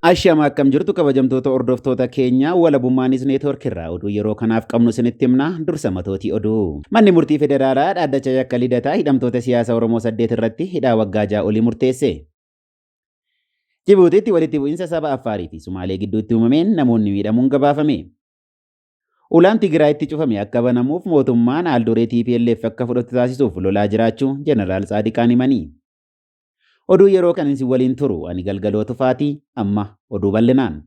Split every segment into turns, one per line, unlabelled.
Ashama akkam jirtu kabajamtoota hordoftoota keenya walabummaa newsnetwork irraa oduu yeroo kanaaf qabnu isinitti himna dursa matootii oduu. Manni murtii federaalaa dhaddacha yakka lidataa hidhamtoota siyaasa Oromoo 8 irratti hidhaa waggaa 6 olii murteesse. Jibuutiitti walitti bu'iinsa saba Affaarii fi Sumaalee gidduutti uumameen namoonni miidhamuun gabaafame. Ulaan Tigraayitti cufame akka banamuuf mootummaan haalduree TPLF akka fudhatu taasisuuf lolaa jiraachuu Jeneraal Saadiqaan himanii. Oduu yeroo kan isin waliin turu ani galgaloo tufaatii amma oduu bal'inaan.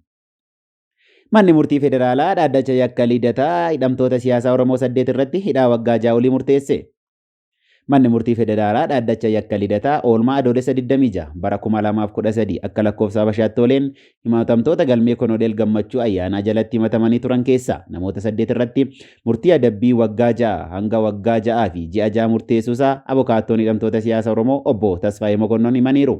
Manni murtii federaalaa dhaddacha yakka lidataa hidhamtoota siyaasaa Oromoo 8 irratti hidhaa waggaa 6 olii murteesse. Manni murtii federaalaa dhaddacha yakka lidataa oolmaa adoolessa 26 bara 2013 akka lakkoofsa Habashaatti ooleen himatamtoota galmee Konodeel Gammachuu ayyaanaa jalatti himatamanii turan keessaa namoota 8 irratti murtii adabbii waggaa 6 hanga waggaa 6 fi ji'a 6 murteessuusaa abukaattoon hidhamtoota siyaasa Oromoo obbo Tasfaayee Mokonnon himaniiru.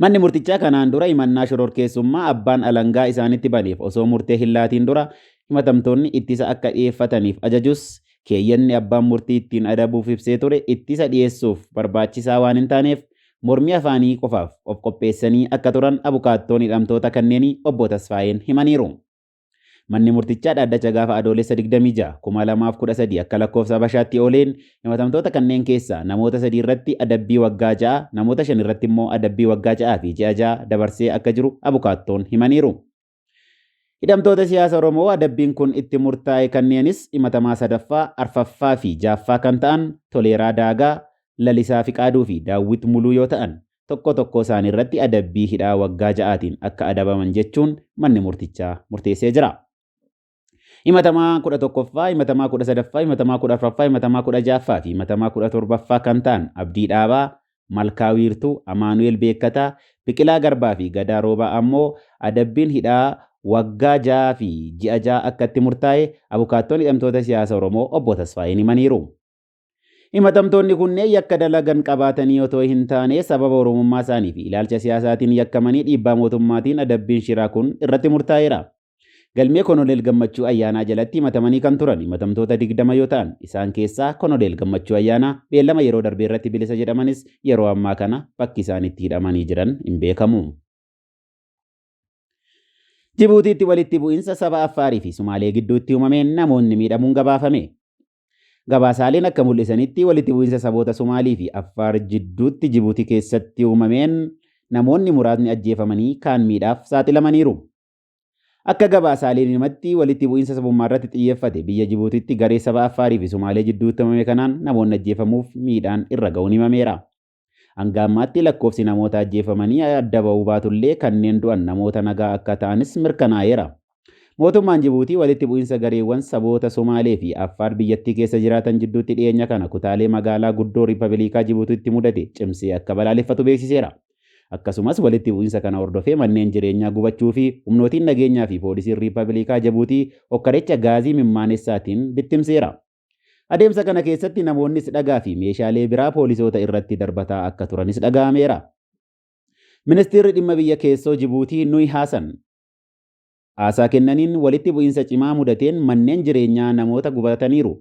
Manni murtichaa kanaan dura himannaa shororkeessummaa abbaan alangaa isaanitti baneef osoo murtee hin laatiin dura himatamtoonni ittisa akka dhiyeeffataniif ajajus keeyyanni abbaan murtii ittiin adabuuf ibsee ture ittisa dhiyeessuuf barbaachisaa waan hin taaneef mormii afaanii qofaaf of qopheessanii akka turan abukaattoon hidhamtoota kanneenii obbo Tasfaayeen himaniiru. Manni murtichaa dhaddacha gaafa adoolessa 26 2013 akka lakkoofsa Habashaatti ooleen himatamtoota kanneen keessaa namoota 3 irratti adabbii waggaa 6 namoota 5 irratti immoo adabbii waggaa 6 fi ji'a 6 dabarsee akka jiru abukaattoon himaniiru. Hidhamtoota siyaasa Oromoo adabbiin kun itti murtaa'e kanneenis himatamaa 3ffaa, 4ffaa fi 6ffaa kan ta'an Toleeraa Daagaa, Lalisaa Fiqaaduu fi Daawwit Muluu yoo ta'an tokko tokko isaanii irratti adabbii hidhaa waggaa 6tiin akka adabaman jechuun manni murtichaa murteessee jira. Himatamaa 11ffaa, himatamaa 13ffaa, himatamaa 14ffaa, himatamaa 16ffaa fi himatamaa 17ffaa kan ta'an Abdii Dhaabaa, Malkaa Wiirtuu, Amaanu'eel Beekkataa, Biqilaa Garbaa fi Gadaa Roobaa ammoo adabbiin hidhaa waggaa 6 fi ji'a 6 akka itti murtaa'e abukaattoon hidhamtoota siyaasa Oromoo obbo Tasfaayeen himaniiru. Himatamtoonni kunneen yakka dalagan qabaatanii otoo hin taane sababa Oromummaa isaanii fi ilaalcha siyaasaatiin yakkamanii dhiibbaa mootummaatiin adabbiin shiraa kun irratti murtaa'eera. Galmee Konodeel Gammachuu ayyaanaa jalatti himatamanii kan turan himatamtoota 20 yoo ta'an isaan keessaa Konodeel Gammachuu ayyaanaa beellama yeroo darbee irratti bilisa jedhamanis yeroo ammaa kana bakki isaan itti hidhamanii jiran hin beekamu. Jibuutiitti walitti bu'iinsa saba Affaarii fi Sumaalee gidduutti uumameen namoonni miidhamuun gabaafame. Gabaasaaleen akka mul'isanitti walitti bu'iinsa saboota Sumaalii fi Affaar jidduutti Jibuutii keessatti uumameen namoonni muraasni ajjeefamanii kaan miidhaaf saaxilamaniiru. Akka gabaasaaleen himatti walitti bu'iinsa sabummaa irratti xiyyeeffate biyya Jibuutiitti garee saba Affaarii fi Sumaalee jidduutti uumame kanaan namoonni ajjeefamuuf miidhaan irra ga'uun himameera. Hanga ammaatti lakkoofsi namoota ajjeefamanii adda ba'uu baatullee kanneen du'an namoota nagaa akka ta'anis mirkanaa'eera. Mootummaan Jibuutii walitti bu'iinsa gareewwan saboota Sumaalee fi Affaar biyyattii keessa jiraatan jidduutti dhiyeenya kana kutaalee magaalaa guddoo Riippaabilikaa Jibuutiitti mudate cimsee akka balaaleffatu beeksiseera. Akkasumas walitti bu'iinsa kana hordofee manneen jireenyaa gubachuu fi humnootiin nageenyaa fi poolisiin Riippaabilikaa Jibuutii hokkarecha gaazii mimmaanessaatiin bittimseera. Adeemsa kana keessatti namoonnis dhagaa fi meeshaalee biraa poolisoota irratti darbataa akka turanis dhaga'ameera. Ministeerri dhimma biyya keessoo Jibuutii Nuyi Haasan haasaa kennaniin walitti bu'iinsa cimaa mudateen manneen jireenyaa namoota gubataniiru.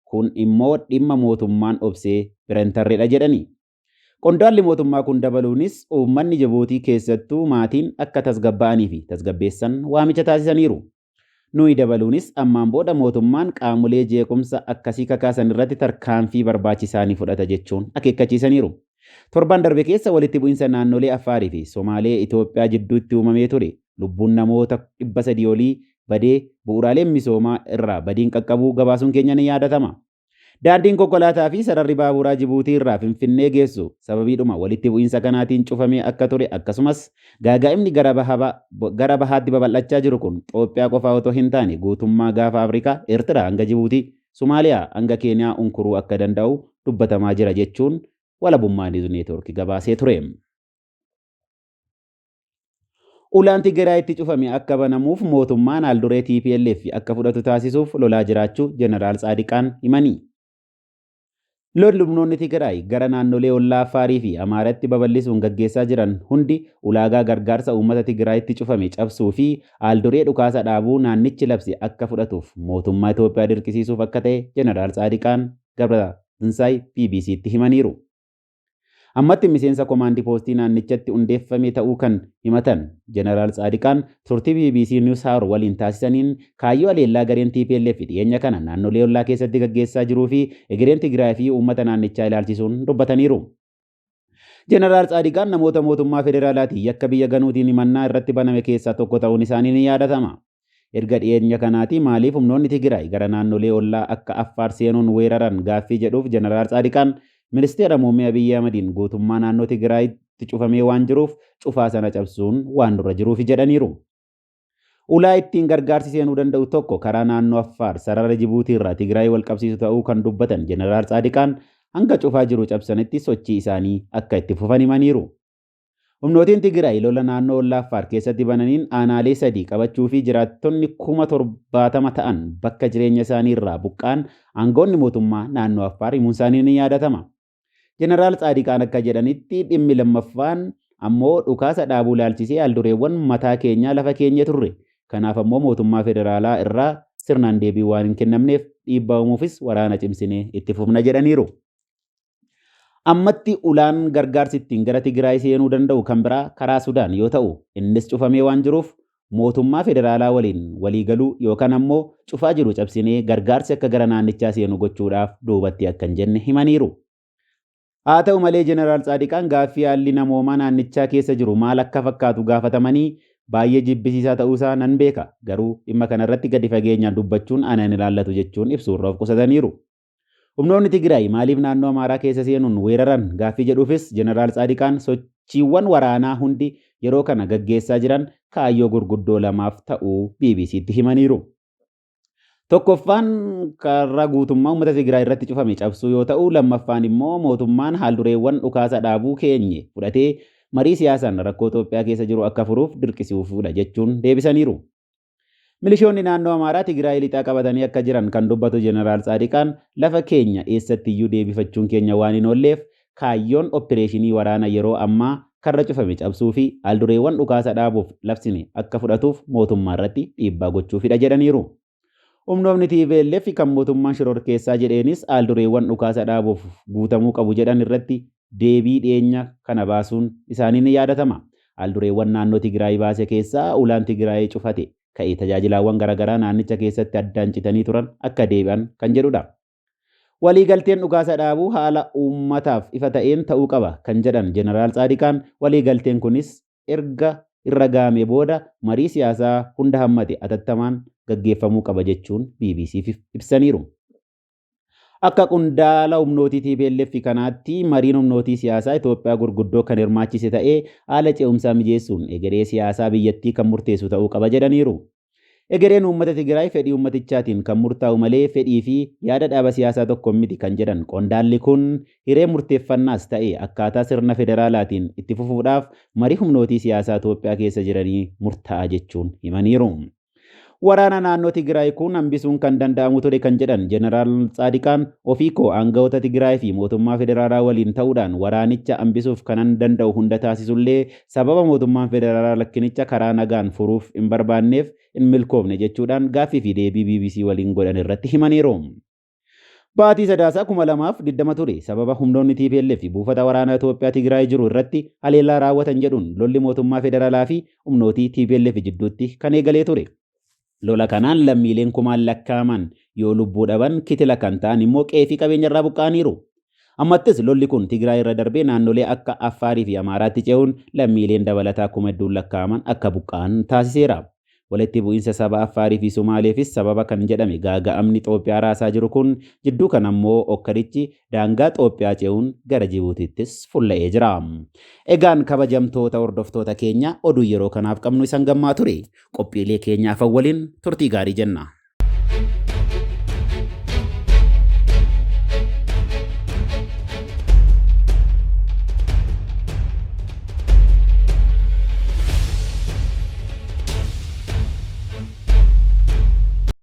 Kun immoo dhimma mootummaan obsee bira hin tarreedha jedhani. Qondaalli mootummaa kun dabaluunis uummanni Jibuutii keessattuu maatiin akka tasgabba'anii fi tasgabbeessan waamicha taasisaniiru. Nuyi dabaluunis ammaan booda mootummaan qaamolee jeequmsa akkasii kakaasan irratti tarkaanfii barbaachisaa ni fudhata jechuun akeekkachiisaniiru. Torban darbe keessa walitti bu'iinsa naannolee Affaarii fi Somaalee Itoophiyaa jidduutti uumamee ture. Lubbuun namoota 300 olii badee bu'uuraaleen misoomaa irraa badiin qaqqabuu gabaasuun keenya ni yaadatama. Daandiin konkolaataa fi sararri baaburaa Jibuutii irraa Finfinnee geessu sababiidhuma walitti bu'iinsa kanaatiin cufamee akka ture akkasumas gaaga'imni gara bahaatti babal'achaa jiru kun Itoophiyaa qofaa otoo hin taane guutummaa gaafa Afrikaa Eertiraa hanga Jibuutii, Somaaliyaa hanga Keeniyaa unkuruu akka danda'u dubbatamaa jira jechuun walabummaa newsnetwork gabaasee ture. Ulaan Tigraayitti cufame akka banamuuf mootummaan haalduree TPLF akka fudhatu taasisuuf lolaa jiraachuu Jeneraal Saadiqaan himanii. Loltumnoonni Tigraay gara naannolee ollaa Affaarii fi Amaaratti babal'isuun gaggeessaa jiran hundi ulaagaa gargaarsa uummata Tigraayitti cufame cabsuu fi haalduree dhukaasa dhaabuu naannichi labse akka fudhatuuf mootummaa Itoophiyaa dirqisiisuuf akka ta'e Jeneraal Saadiqaan Gabra Tinsaay BBC'tti himaniiru. Ammatti miseensa komaandii poostii naannichatti hundeeffame ta'uu kan himatan Jeneraal Tsaadiqaan turtii BBC News Hour waliin taasisaniin kaayyoo aleellaa gareen TPLF dhiyeenya kana naannolee ollaa keessatti gaggeessaa jiruu fi egereen Tigraay fi uummata naannichaa ilaalchisuun dubbataniiru. Jeneraal Tsaadiqaan namoota mootummaa federaalaatiin yakka biyya ganuutiin himannaa irratti baname keessaa tokko ta'uun isaanii ni yaadatama. Erga dhiyeenya kanaati maaliif humnoonni Tigraay gara naannolee ollaa akka Affaar seenuun weeraran gaaffii jedhuuf Jeneraal Tsaadiqaan Ministeera Muummee Abiyyi Ahmediin guutummaa naannoo Tigraayitti cufamee waan jiruuf cufaa sana cabsuun waan dura jiruuf jedhaniiru. Ulaa ittiin gargaarsi seenuu danda'u tokko karaa naannoo Affaar sarara Jibuutii irraa Tigraay wal qabsiisu ta'uu kan dubbatan Jeneraal Tsaadiqaan hanga cufaa jiru cabsanitti sochii isaanii akka itti fufan himaniiru. Humnootiin Tigraay lola naannoo ollaa Affaar keessatti bananiin aanaalee 3 qabachuu fi jiraattonni 70,000 ta'an bakka jireenya isaanii irraa buqqaan aangoonni mootummaa naannoo Affaar himuun isaanii ni yaadatama. Jeneraal Tsaadiqaan akka jedhanitti dhimmi lammaffaan ammoo dhukaasa dhaabuu ilaalchisee aldureewwan mataa keenyaa lafa keenya turre. Kanaaf ammoo mootummaa federaalaa irraa sirnaan deebii waan hin kennamneef dhiibbaa uumuufis waraana cimsinee itti fufna jedhaniiru. Ammatti ulaan gargaarsi ittiin gara Tigraay seenuu danda'u kan biraa karaa Sudaan yoo ta'u innis cufamee waan jiruuf mootummaa federaalaa waliin waliigaluu yookaan ammoo cufaa jiru cabsinee gargaarsi akka gara naannichaa seenu gochuudhaaf duubatti akka hin jenne himaniiru. Haa ta'u malee Jeneraal Tsaadiqaan gaaffii haalli namoomaa naannichaa keessa jiru maal akka fakkaatu gaafatamanii baay'ee jibbisiisaa ta'uusaa nan beeka garuu dhimma kanarratti gadi fageenyaan dubbachuun ana hin ilaallatu jechuun ibsuurra of qusataniiru. Humnoonni Tigraay maaliif naannoo Amaaraa keessa seenuun weeraran gaaffii jedhuufis Jeneraal Tsaadiqaan sochiiwwan waraanaa hundi yeroo kana gaggeessaa jiran kaayyoo gurguddoo lamaaf ta'uu BBC'tti himaniiru. Tokkoffaan karaa guutummaa uummata Tigraay irratti cufame cabsuu yoo ta'u lammaffaan immoo mootummaan haaldureewwan dhukaasa dhaabuu keenye fudhatee marii siyaasaan rakkoo Itoophiyaa keessa jiru akka furuuf dirqisiisuufudha jechuun deebisaniiru. Milishoonni naannoo Amaaraa Tigraay lixaa qabatanii akka jiran kan dubbatu Jeneraal Tsaadiqaan lafa keenya eessattiyyuu deebifachuun keenya waan hin oolleef kaayyoon opereeshinii waraana yeroo ammaa karra cufame cabsuu fi haaldureewwan dhukaasa dhaabuuf labsine akka fudhatuuf mootummaa irratti dhiibbaa gochuufidha jedhaniiru. Humnoonni TPLF kan mootummaan shororkeessaa jedheenis haaldureewwan dhukaasa dhaabuuf guutamuu qabu jedhan irratti deebii dhiyeenya kana baasuun isaanii ni yaadatama. Haaldureewwan naannoo Tigraay baase keessaa ulaan Tigraay cufate ka'ee tajaajilaawwan garaagaraa naannicha keessatti addaan citanii turan akka deebi'an kan jedhudha. Waliigalteen dhukaasa dhaabuu haala uummataaf ifa ta'een ta'uu qaba kan jedhan Jeneraal Tsaadiqaan waliigalteen kunis erga irra gaame booda marii siyaasaa hunda hammate atattamaan gaggeeffamuu qaba jechuun BBC'f ibsaniiru. Akka qondaala humnootii TPLF kanaatti mariin humnootii siyaasaa Itoophiyaa gurguddoo kan hirmaachise ta'ee haala ce'umsaa mijeessuun egeree siyaasaa biyyattii kan murteessu ta'uu qaba jedhaniiru. Egereen uummata Tigraay fedhii uummatichaatiin kan murtaa'u malee fedhii fi yaada dhaaba siyaasaa tokko miti kan jedhan qondaalli kun hiree murteeffannaas ta'e akkaataa sirna federaalaatiin itti fufuudhaaf marii humnootii siyaasaa Itoophiyaa keessa jiranii murtaa'a jechuun himaniiru. Waraana naannoo Tigraay kun hambisuun kan danda'amu ture kan jedhan Jeneraal Tsaadiqaan ofii koo aangawoota Tigraay fi mootummaa federaalaa waliin ta'uudhaan waraanicha hambisuuf kanan danda'u hunda taasisullee sababa mootummaan federaalaa lakkinicha karaa nagaan furuuf hin barbaanneef hin milkoofne jechuudhaan gaaffii fi deebii BBC waliin godhan irratti himaniiru. Baatii Sadaasaa 2020 ture sababa humnoonni TPLF buufata waraanaa Itoophiyaa Tigraay jiru irratti haleellaa raawwatan jedhuun lolli mootummaa federaalaa fi humnootii TPLF jidduutti kan eegalee ture. Lola kanaan lammiileen kumaan lakkaaman yoo lubbuu dhaban kitila kan ta'an immoo qe'ee fi qabeenya irraa buqqa'aniiru. Ammattis lolli kun Tigraay irra darbee naannolee akka Affaarii fi Amaaraatti ce'uun lammiileen dabalataa 1,000 lakkaaman akka buqqa'an taasiseera. Walitti bu'iinsa saba Affaarii fi Somaaleefis sababa kan jedhame gaaga'amni Itoophiyaa raasaa jiru kun jidduu kan ammoo okkarichi daangaa Itoophiyaa ce'uun gara Jibuutiittis fulla'ee jira. Egaan kabajamtoota hordoftoota keenya oduu yeroo kanaaf qabnu isan gammaa ture. Qophiilee keenyaaf waliin turtii gaarii jenna.